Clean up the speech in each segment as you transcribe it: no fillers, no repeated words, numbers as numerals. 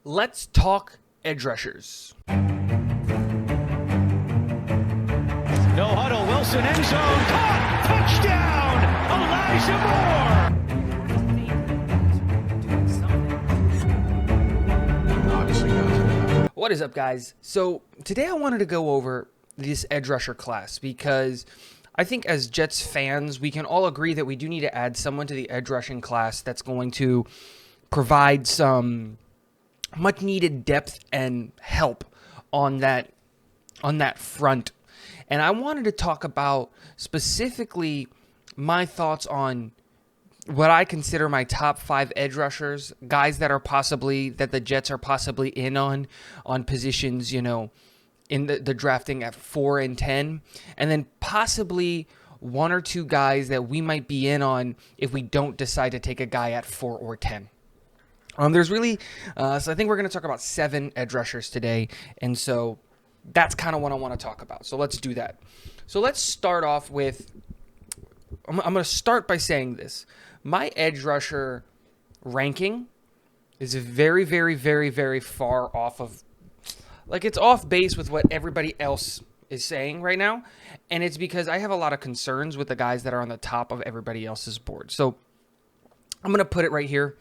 Let's talk edge rushers. No huddle, Wilson end zone, caught, touchdown, Elijah Moore. What is up, guys? So today I wanted to go over this edge rusher class because I think as Jets fans, we can all agree that we do need to add someone to the edge rushing class that's going to provide some much needed depth and help on that front. And I wanted to talk about specifically my thoughts on what I consider my top 5 edge rushers, guys that the Jets are possibly in on positions, in the drafting at 4 and 10, and then possibly 1 or 2 guys that we might be in on if we don't decide to take a guy at 4 or 10. There's really, so I think we're going to talk about 7 edge rushers today, and so that's kind of what I want to talk about. So let's do that. So let's start off with, I'm going to start by saying this. My edge rusher ranking is very, very, very, very far off of, it's off base with what everybody else is saying right now. And it's because I have a lot of concerns with the guys that are on the top of everybody else's board. So I'm going to put it right here.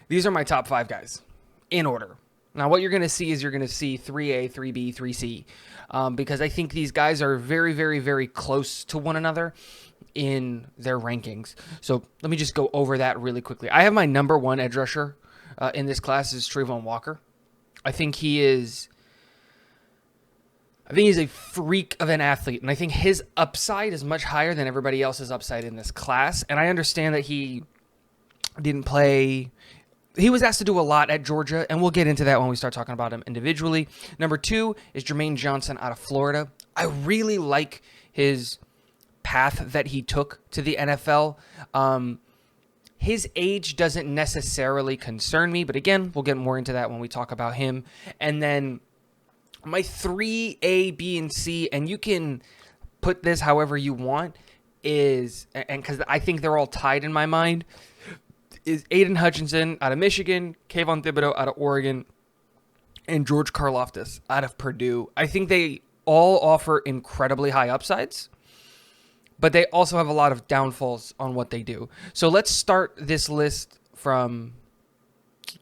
These are my top 5 guys in order. Now, what you're going to see is 3A, 3B, 3C, because I think these guys are very, very, very close to one another in their rankings. So let me just go over that really quickly. I have my number 1 edge rusher in this class is Trayvon Walker. I think he's a freak of an athlete, and I think his upside is much higher than everybody else's upside in this class. And I understand that he didn't play. He was asked to do a lot at Georgia, and we'll get into that when we start talking about him individually. Number 2 is Jermaine Johnson out of Florida. I really like his path that he took to the NFL. His age doesn't necessarily concern me, but again, we'll get more into that when we talk about him. And then my 3A, B, and C, and you can put this however you want, is, and because I think they're all tied in my mind, is Aiden Hutchinson out of Michigan, Kayvon Thibodeaux out of Oregon, and George Karloftis out of Purdue. I think they all offer incredibly high upsides, but they also have a lot of downfalls on what they do. So let's start this list from,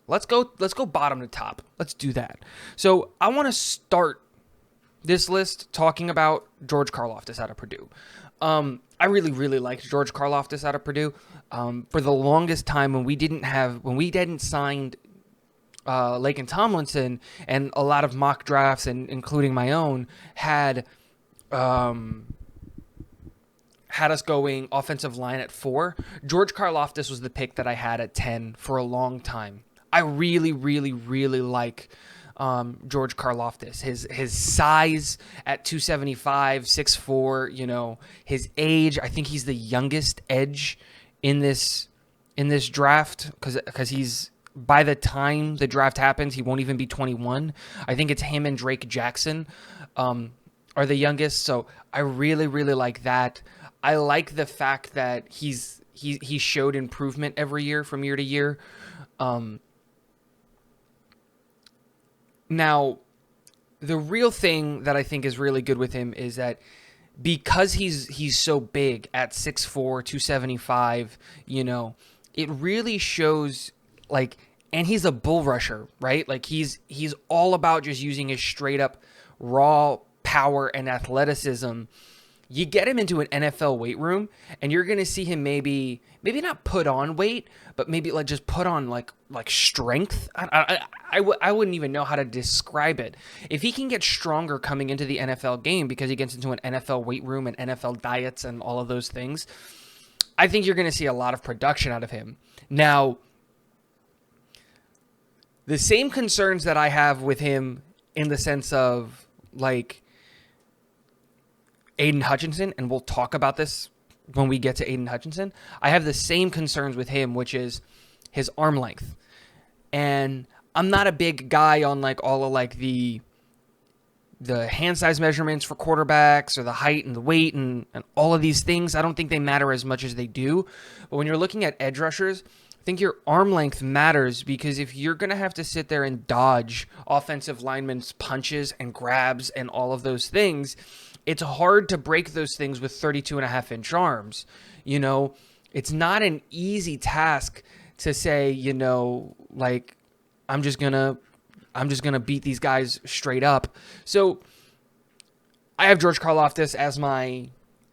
let's go bottom to top. Let's do that. So I want to start this list talking about George Karloftis out of Purdue. I really, really liked George Karloftis out of Purdue. For the longest time when we hadn't signed Laken Tomlinson, and a lot of mock drafts, and including my own, had us going offensive line at 4. George Karloftis was the pick that I had at 10 for a long time. I really, really, really like George Karloftis. His size at 275, 6'4", his age. I think he's the youngest edge in this draft because he's, by the time the draft happens, he won't even be 21. I think it's him and Drake Jackson are the youngest. So I really, really like that. I like the fact that he showed improvement every year from year to year. Now, the real thing that I think is really good with him is that because he's so big at 6'4", 275, it really shows, and he's a bull rusher, right? He's all about just using his straight up raw power and athleticism. You get him into an NFL weight room, and you're going to see him maybe not put on weight, but maybe just put on like strength. I wouldn't even know how to describe it. If he can get stronger coming into the NFL game because he gets into an NFL weight room and NFL diets and all of those things, I think you're going to see a lot of production out of him. Now, the same concerns that I have with him in the sense of Aiden Hutchinson, and we'll talk about this when we get to Aiden Hutchinson, I have the same concerns with him, which is his arm length. And I'm not a big guy on all of the hand size measurements for quarterbacks or the height and the weight and all of these things. I don't think they matter as much as they do. But when you're looking at edge rushers, I think your arm length matters, because if you're going to have to sit there and dodge offensive linemen's punches and grabs and all of those things, it's hard to break those things with 32.5-inch arms. You know, it's not an easy task to say, you know, like, I'm just going to beat these guys straight up. So I have George Karloftis as my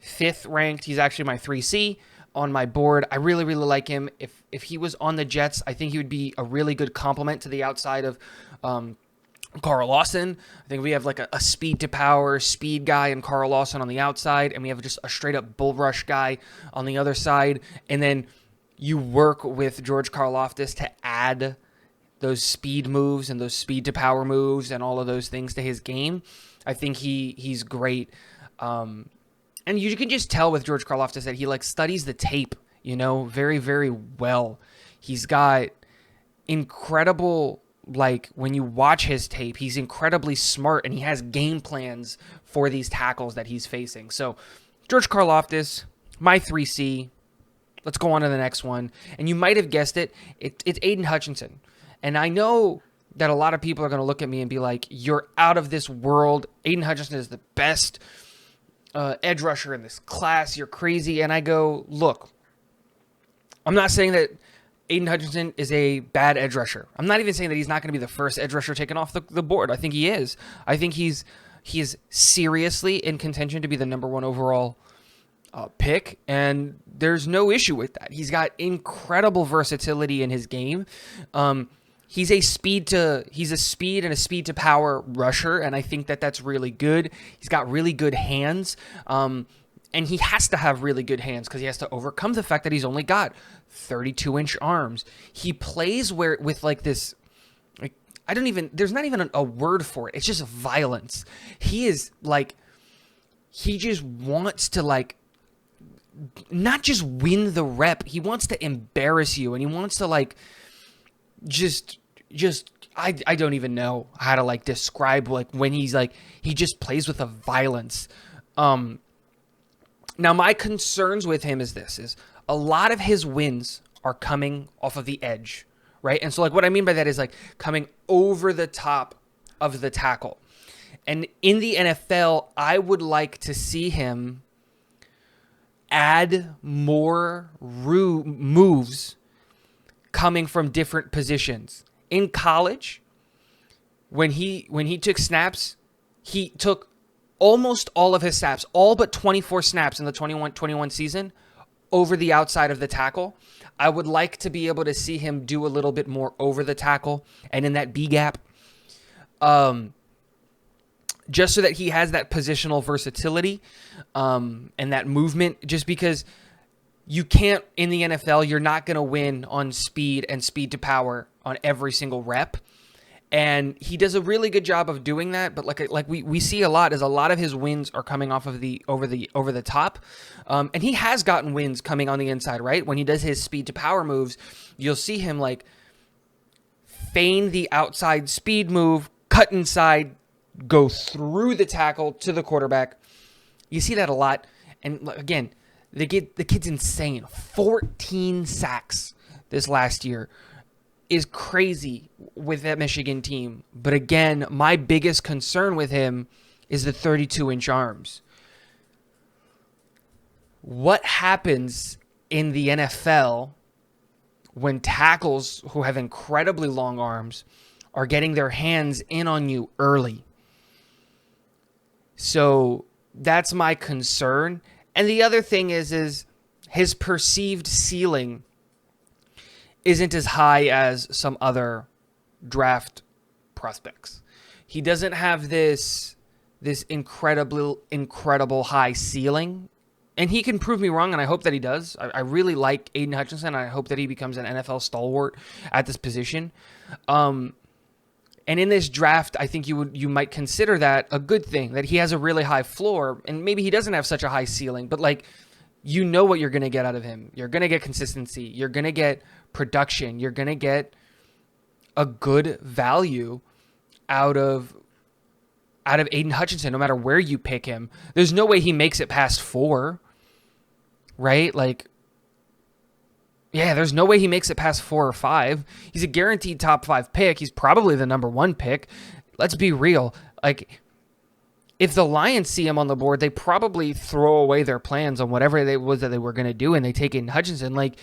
5th ranked. He's actually my 3C on my board. I really, really like him. If he was on the Jets, I think he would be a really good complement to the outside of Carl Lawson. I think we have like a speed to power speed guy in Carl Lawson on the outside, and we have just a straight up bull rush guy on the other side. And then you work with George Karloftis to add those speed moves and those speed to power moves and all of those things to his game. I think he's great. And you can just tell with George Karloftis that he like studies the tape, you know, very, very well. He's got incredible, like when you watch his tape, he's incredibly smart, and he has game plans for these tackles that he's facing. So George Karloftis, my 3C. Let's go on to the next one. And you might have guessed it. It's Aiden Hutchinson. And I know that a lot of people are going to look at me and be like, you're out of this world. Aiden Hutchinson is the best edge rusher in this class. You're crazy. And I go, look, I'm not saying that Aiden Hutchinson is a bad edge rusher. I'm not even saying that he's not going to be the first edge rusher taken off the board. I think he is. I think he is seriously in contention to be the number 1 overall pick, and there's no issue with that. He's got incredible versatility in his game. He's a speed and a speed to power rusher, and I think that that's really good. He's got really good hands, and he has to have really good hands because he has to overcome the fact that he's only got 32-inch arms. He plays with like this, like, there's not even a word for it. It's just violence. He is like, he just wants to like, not just win the rep. He wants to embarrass you, and he wants to like, I don't even know how to like describe like when he's like, he just plays with a violence. Now my concerns with him is a lot of his wins are coming off of the edge, right? And so like what I mean by that is like coming over the top of the tackle. And in the NFL, I would like to see him add more moves coming from different positions. In college, when he took snaps, he took almost all of his snaps, all but 24 snaps in the 21 season, over the outside of the tackle. I would like to be able to see him do a little bit more over the tackle and in that B gap. Just so that he has that positional versatility and that movement, just because you can't, in the NFL, you're not going to win on speed and speed to power on every single rep. And he does a really good job of doing that, but like we see a lot of his wins are coming off of the over the top. And he has gotten wins coming on the inside, right? When he does his speed to power moves, you'll see him like feign the outside speed move, cut inside, go through the tackle to the quarterback. You see that a lot. And again, the kid's insane. 14 sacks this last year is crazy with that Michigan team. But again, my biggest concern with him is the 32-inch arms. What happens in the NFL when tackles who have incredibly long arms are getting their hands in on you early? So that's my concern. And the other thing is his perceived ceiling isn't as high as some other draft prospects. He doesn't have this incredible high ceiling. And he can prove me wrong, and I hope that he does. I really like Aiden Hutchinson, and I hope that he becomes an NFL stalwart at this position. And in this draft, I think you might consider that a good thing, that he has a really high floor, and maybe he doesn't have such a high ceiling, but like, you know what you're going to get out of him. You're going to get consistency. You're going to get production. You're going to get a good value out of Aiden Hutchinson, no matter where you pick him. There's no way he makes it past 4, right? Like, Yeah, there's no way he makes it past 4 or 5. He's a guaranteed top 5 pick. He's probably the number 1 pick. Let's be real. Like, if the Lions see him on the board, they probably throw away their plans on whatever it was that they were going to do, and they take Aiden Hutchinson. Like,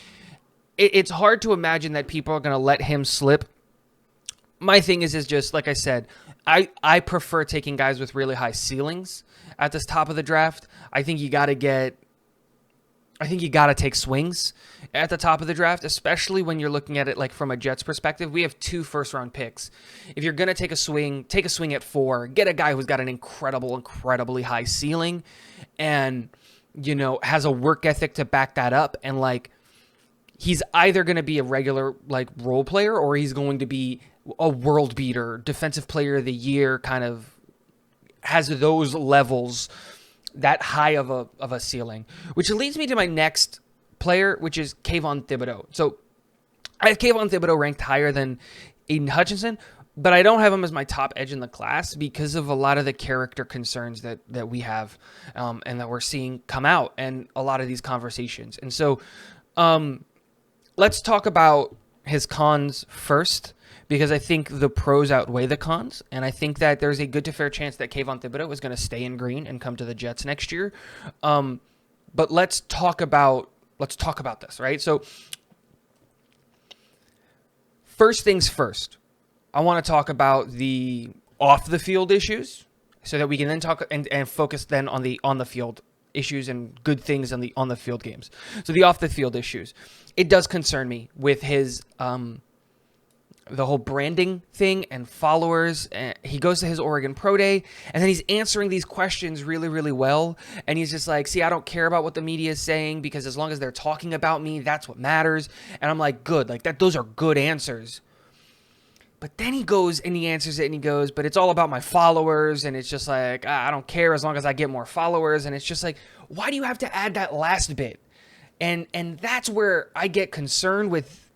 it's hard to imagine that people are going to let him slip. My thing is just, like I said, I prefer taking guys with really high ceilings at this top of the draft. I think you got to take swings at the top of the draft, especially when you're looking at it like from a Jets perspective. We have 2 first-round picks. If you're going to take a swing at 4. Get a guy who's got an incredibly high ceiling and, has a work ethic to back that up. And, like, he's either going to be a regular, like, role player or he's going to be a world beater, defensive player of the year, kind of has those levels, that high of a ceiling, which leads me to my next player, which is Kayvon Thibodeau. So I have Kayvon Thibodeau ranked higher than Aiden Hutchinson, but I don't have him as my top edge in the class because of a lot of the character concerns that we have and that we're seeing come out and a lot of these conversations. And so let's talk about his cons first, because I think the pros outweigh the cons, and I think that there's a good to fair chance that Kayvon Thibodeau is going to stay in green and come to the Jets next year. But let's talk about this, right? So first things first, I want to talk about the off the field issues, so that we can then talk and focus then on the field issues and good things on the field games. So the off the field issues, it does concern me with his the whole branding thing and followers. He goes to his Oregon Pro Day, and then he's answering these questions really, really well. And he's just like, see, I don't care about what the media is saying, because as long as they're talking about me, that's what matters. And I'm like, good, like that, those are good answers. But then he goes and he answers it and he goes, but it's all about my followers. And it's just like, I don't care as long as I get more followers. And it's just like, why do you have to add that last bit? And that's where I get concerned with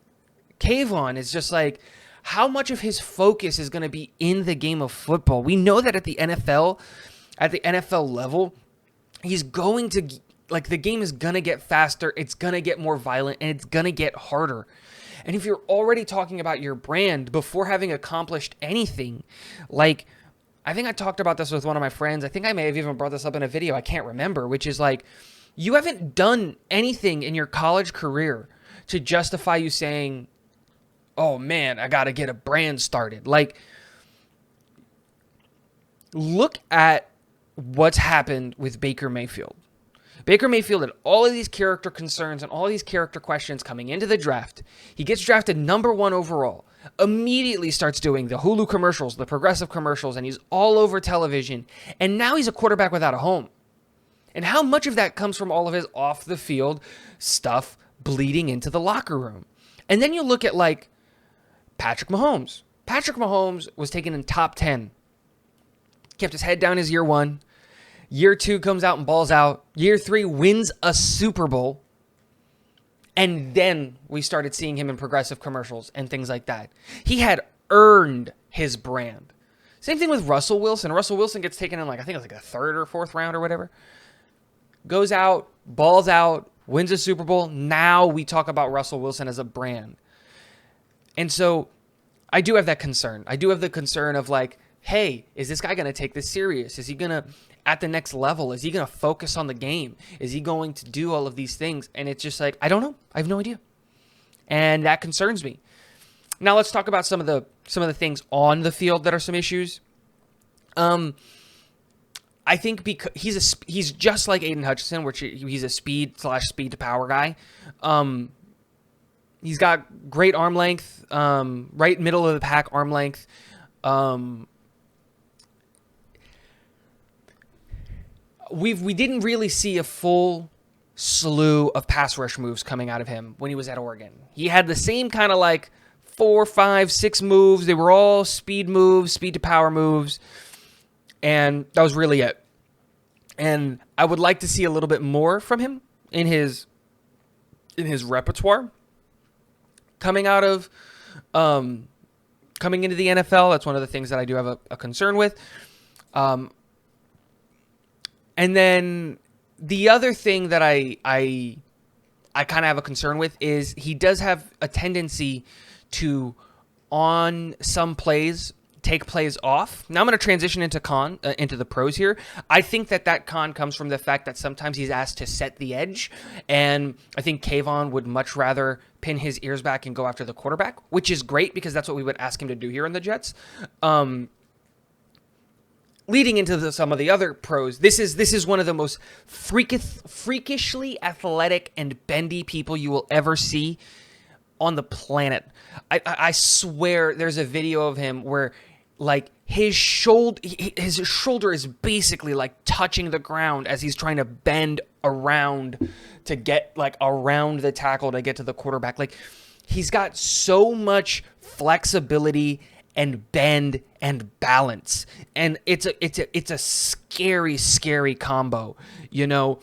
Kayvon. Is just like, how much of his focus is going to be in the game of football? We know that at the NFL level, he's going to, like, the game is going to get faster, it's going to get more violent, and it's going to get harder. And if you're already talking about your brand before having accomplished anything, like, I think I talked about this with one of my friends. I think I may have even brought this up in a video. I can't remember, which is like, you haven't done anything in your college career to justify you saying, oh man, I got to get a brand started. Like, look at what's happened with Baker Mayfield. Baker Mayfield had all of these character concerns and all of these character questions coming into the draft. He gets drafted number 1 overall, immediately starts doing the Hulu commercials, the progressive commercials, and he's all over television. And now he's a quarterback without a home. And how much of that comes from all of his off the field stuff bleeding into the locker room? And then you look at, like, Patrick Mahomes. Patrick Mahomes was taken in top 10. Kept his head down his year 1. Year 2 comes out and balls out. Year 3 wins a Super Bowl. And then we started seeing him in progressive commercials and things like that. He had earned his brand. Same thing with Russell Wilson. Russell Wilson gets taken in, like, I think it was like a 3rd or 4th round or whatever. Goes out, balls out, wins a Super Bowl. Now we talk about Russell Wilson as a brand. And so I do have that concern. I do have the concern of, like, hey, is this guy going to take this serious? Is he going to, at the next level, is he going to focus on the game? Is he going to do all of these things? And it's just like, I don't know. I have no idea. And that concerns me. Now let's talk about some of the things on the field that are some issues. I think because he's just like Aiden Hutchinson, which he's a speed to power guy. He's got great arm length, right middle of the pack arm length. We didn't really see a full slew of pass rush moves coming out of him when he was at Oregon. He had the same kind of like 4, 5, 6 moves. They were all speed moves, speed to power moves, and that was really it. And I would like to see a little bit more from him in his repertoire. Coming into the NFL, that's one of the things that I do have a concern with. And then the other thing that I I kind of have a concern with is he does have a tendency to, on some plays, take plays off. Now I'm going to transition into the pros here. I think that con comes from the fact that sometimes he's asked to set the edge, and I think Kayvon would much rather pin his ears back and go after the quarterback, which is great because that's what we would ask him to do here in the Jets. Leading into some of the other pros, this is one of the most freakishly athletic and bendy people you will ever see on the planet. I swear there's a video of him where like his shoulder is basically like touching the ground as he's trying to bend around to get like around the tackle to get to the quarterback. Like he's got so much flexibility and bend and balance, and it's a scary combo, you know.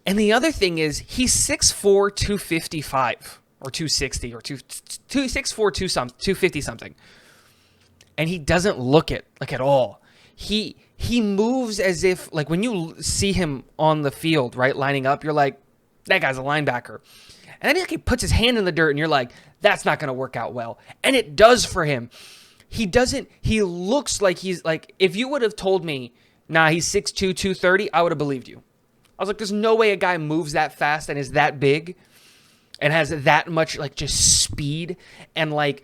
And the other thing is he's 6'4", 255 or 260 or 6'4", 250 something, and he doesn't look it like at all. He moves as if like when you see him on the field, right, lining up, you're like, that guy's a linebacker. And then he puts his hand in the dirt and you're like, that's not going to work out well. And it does for him. He looks like he's like, if you would have told me, nah, he's 6'2", 230, I would have believed you. I was like, there's no way a guy moves that fast and is that big and has that much like just speed and like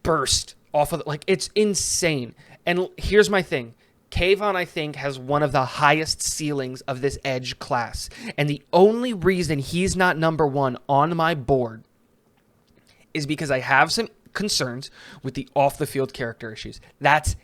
burst off of it. Like it's insane. And here's my thing. Kayvon, I think, has one of the highest ceilings of this edge class. And the only reason he's not number one on my board is because I have some concerns with the off-the-field character issues. That's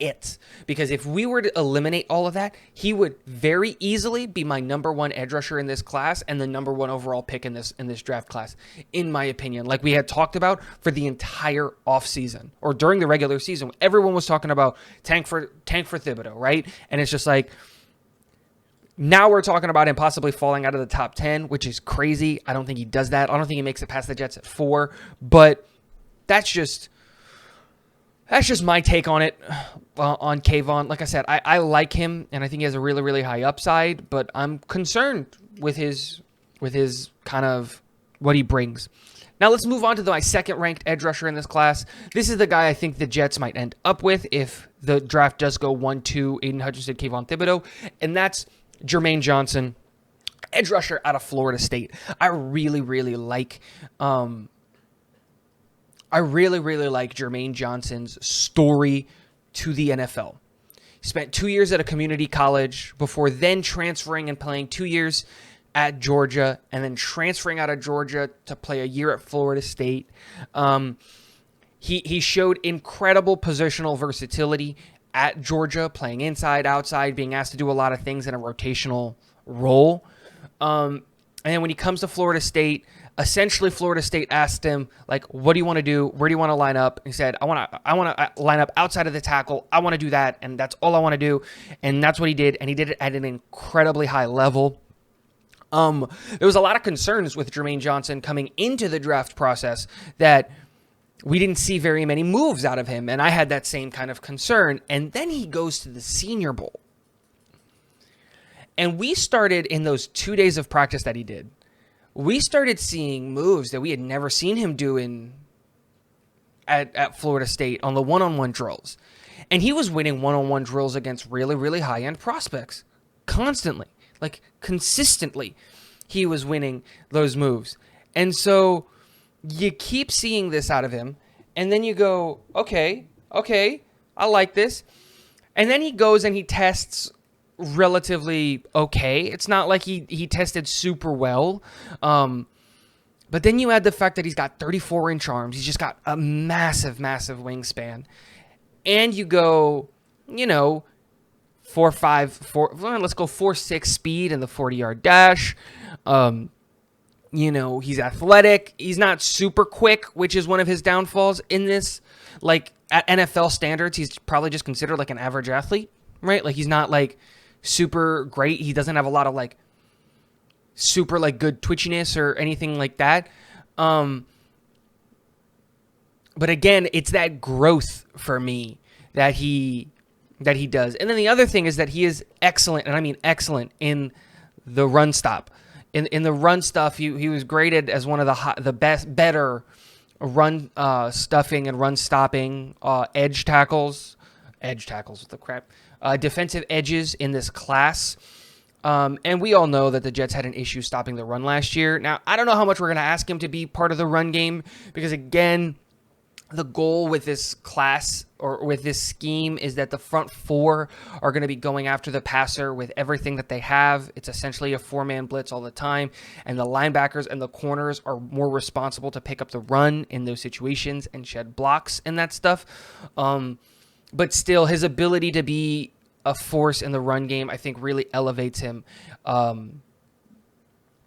it. Because if we were to eliminate all of that, he would very easily be my number one edge rusher in this class and the number one overall pick in this draft class, in my opinion. Like we had talked about for the entire offseason or during the regular season, everyone was talking about tank for Thibodeau, right? And it's just like, now we're talking about him possibly falling out of the top 10, which is crazy. I don't think he does that. I don't think he makes it past the Jets at 4, but that's just my take on it, on Kayvon. Like I said, I like him, and I think he has a really, really high upside, but I'm concerned with his kind of what he brings. Now let's move on to my second-ranked edge rusher in this class. This is the guy I think the Jets might end up with if the draft does go 1-2, Aiden Hutchinson, Kayvon Thibodeau, and that's Jermaine Johnson, edge rusher out of Florida State. I really, really like Jermaine Johnson's story to the NFL. He spent 2 years at a community college before then transferring and playing 2 years at Georgia and then transferring out of Georgia to play a year at Florida State. He showed incredible positional versatility at Georgia, playing inside, outside, being asked to do a lot of things in a rotational role. And then when he comes to Florida State, essentially Florida State asked him, like, what do you want to do? Where do you want to line up? And he said, I want to line up outside of the tackle. I want to do that, and that's all I want to do. And that's what he did, and he did it at an incredibly high level. There was a lot of concerns with Jermaine Johnson coming into the draft process that we didn't see very many moves out of him, and I had that same kind of concern. And then he goes to the Senior Bowl. And we started in those 2 days of practice that he did. We started seeing moves that we had never seen him do at Florida State on the one-on-one drills. And he was winning one-on-one drills against really, really high-end prospects constantly. Like, consistently, he was winning those moves. And so you keep seeing this out of him, and then you go, okay, I like this. And then he goes and he tests relatively okay. It's not like he tested super well. But then you add the fact that he's got 34-inch arms. He's just got a massive, massive wingspan. And you go, 4.5, let's go 4.6 speed in the 40-yard dash. He's athletic. He's not super quick, which is one of his downfalls in this. Like, at NFL standards, he's probably just considered like an average athlete, right? Like, he's not like super great. He doesn't have a lot of like super like good twitchiness or anything like that. But again, it's that growth for me that he does. And then the other thing is that he is excellent, and I mean excellent, in the run stop. in the run stuff, he was graded as one of the better run stuffing and run stopping edge tackles with the crap defensive edges in this class. And we all know that the Jets had an issue stopping the run last year. Now, I don't know how much we're going to ask him to be part of the run game because, again, the goal with this class or with this scheme is that the front four are going to be going after the passer with everything that they have. It's essentially a four-man blitz all the time, and the linebackers and the corners are more responsible to pick up the run in those situations and shed blocks and that stuff. But still, his ability to be a force in the run game, I think, really elevates him.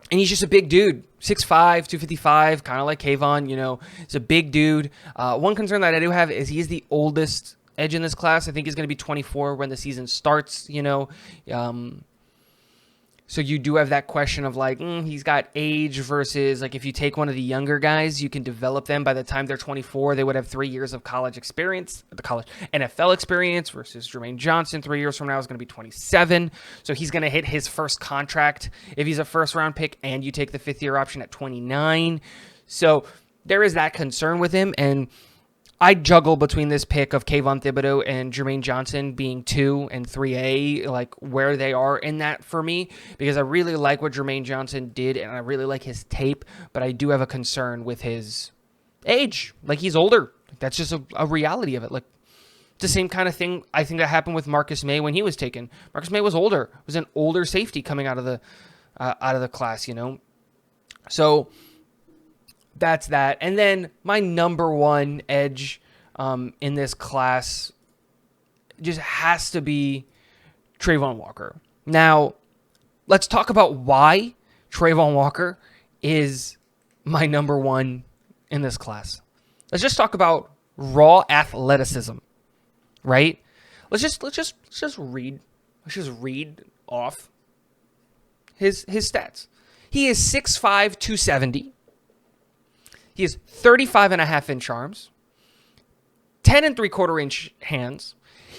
And he's just a big dude, 6'5", 255, kind of like Kayvon, He's a big dude. One concern that I do have is he's the oldest edge in this class. I think he's going to be 24 when the season starts, So you do have that question of he's got age versus if you take one of the younger guys, you can develop them. By the time they're 24, they would have 3 years of college experience, the college NFL experience versus Jermaine Johnson 3 years from now is going to be 27. So he's going to hit his first contract if he's a first round pick and you take the 5th year option at 29. So there is that concern with him. And I juggle between this pick of Kayvon Thibodeaux and Jermaine Johnson being 2 and 3A, where they are in that for me, because I really like what Jermaine Johnson did and I really like his tape, but I do have a concern with his age. He's older. That's just a reality of it. It's the same kind of thing I think that happened with Marcus May when he was taken. Marcus May was older. Was an older safety coming out of the class, So that's that. And then my number one edge in this class just has to be Trayvon Walker. Now, let's talk about why Trayvon Walker is my number one in this class. Let's just talk about raw athleticism, right? Let's just read off his stats. He is 6'5", 270. He has 35.5 inch arms, 10 3/4 inch hands.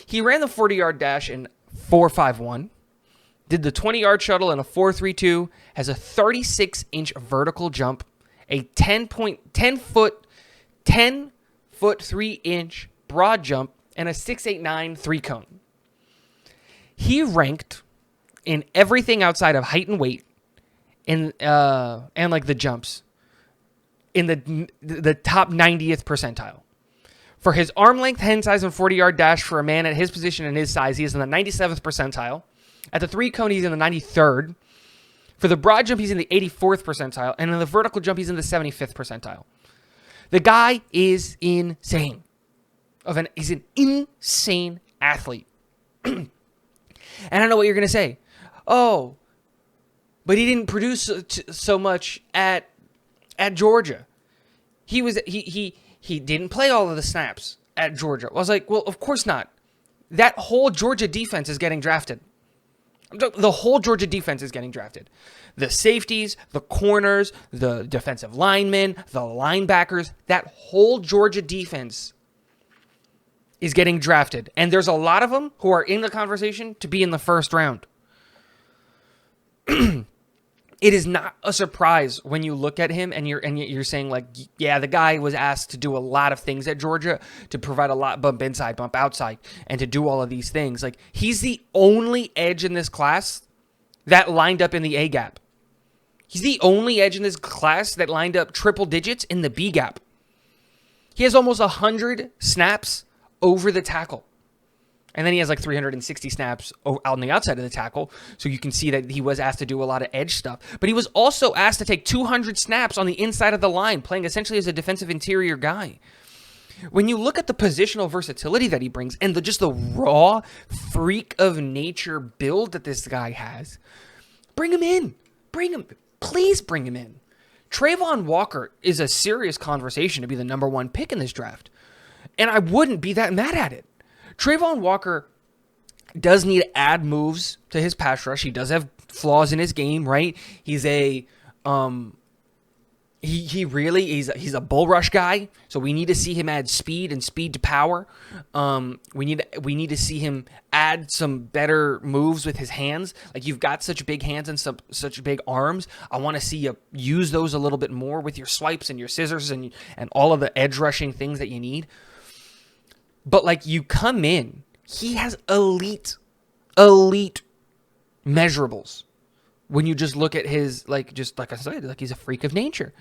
He ran the 40-yard dash in 4.51, did the 20-yard shuttle in a 4.32, has a 36-inch vertical jump, a 10 foot 3-inch broad jump, and a 6.89 3-cone. He ranked in everything outside of height and weight and the jumps in the top 90th percentile. For his arm length, hand size, and 40-yard dash for a man at his position and his size, he is in the 97th percentile. At the 3-cone, he's in the 93rd. For the broad jump, he's in the 84th percentile. And in the vertical jump, he's in the 75th percentile. The guy is insane. He's an insane athlete. And I know what you're going to say. Oh, but he didn't produce so much at Georgia. He didn't play all of the snaps at Georgia. I was like, well, of course not. That whole Georgia defense is getting drafted. The whole Georgia defense is getting drafted. The safeties, the corners, the defensive linemen, the linebackers, that whole Georgia defense is getting drafted. And there's a lot of them who are in the conversation to be in the first round. It is not a surprise when you look at him and you're saying the guy was asked to do a lot of things at Georgia, to provide a lot, bump inside, bump outside, and to do all of these things. He's the only edge in this class that lined up in the A gap. He's the only edge in this class that lined up triple digits in the B gap. He has almost 100 snaps over the tackle. And then he has 360 snaps on the outside of the tackle. So you can see that he was asked to do a lot of edge stuff. But he was also asked to take 200 snaps on the inside of the line, playing essentially as a defensive interior guy. When you look at the positional versatility that he brings and just the raw freak of nature build that this guy has, bring him in. Please bring him in. Trayvon Walker is a serious conversation to be the number one pick in this draft. And I wouldn't be that mad at it. Trayvon Walker does need to add moves to his pass rush. He does have flaws in his game, right? He's a He really he's a bull rush guy, so we need to see him add speed and speed to power. We need to see him add some better moves with his hands. Like, you've got such big hands and such big arms. I want to see you use those a little bit more with your swipes and your scissors and all of the edge rushing things that you need. But like, you come in, he has elite measurables. When you just look at his, just like I said, like, he's a freak of nature.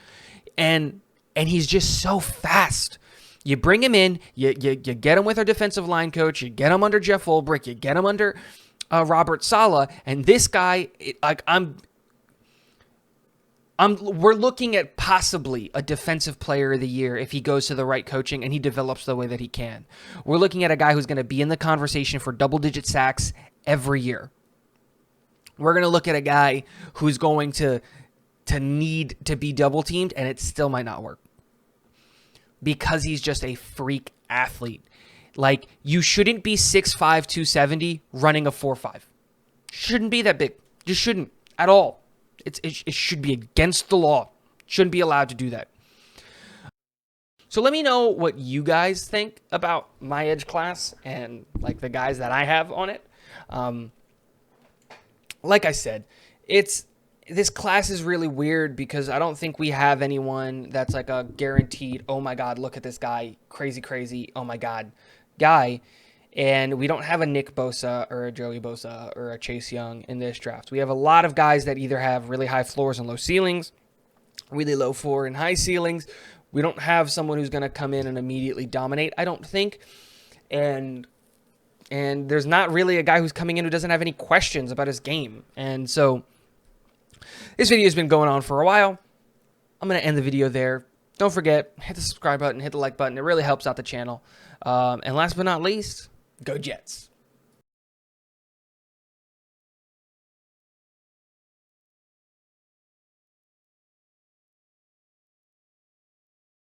And he's just so fast. You bring him in, you get him with our defensive line coach, you get him under Jeff Ulbrich, you get him under Robert Saleh, and this guy, we're looking at possibly a defensive player of the year if he goes to the right coaching and he develops the way that he can. We're looking at a guy who's going to be in the conversation for double-digit sacks every year. We're going to look at a guy who's going to need to be double-teamed, and it still might not work because he's just a freak athlete. Like, you shouldn't be 6'5", 270 running a 4.5. Shouldn't be that big. Just shouldn't at all. It should be against the law. Shouldn't be allowed to do that. So let me know what you guys think about my edge class and like the guys that I have on it. Like I said, this class is really weird because I don't think we have anyone that's like a guaranteed, oh my God, look at this guy, crazy, oh my God, guy. And we don't have a Nick Bosa or a Joey Bosa or a Chase Young in this draft. We have a lot of guys that either have really high floors and low ceilings, really low floor and high ceilings. We don't have someone who's going to come in and immediately dominate, I don't think. And there's not really a guy who's coming in who doesn't have any questions about his game. And so this video has been going on for a while. I'm going to end the video there. Don't forget, hit the subscribe button, hit the like button. It really helps out the channel. And last but not least, go Jets.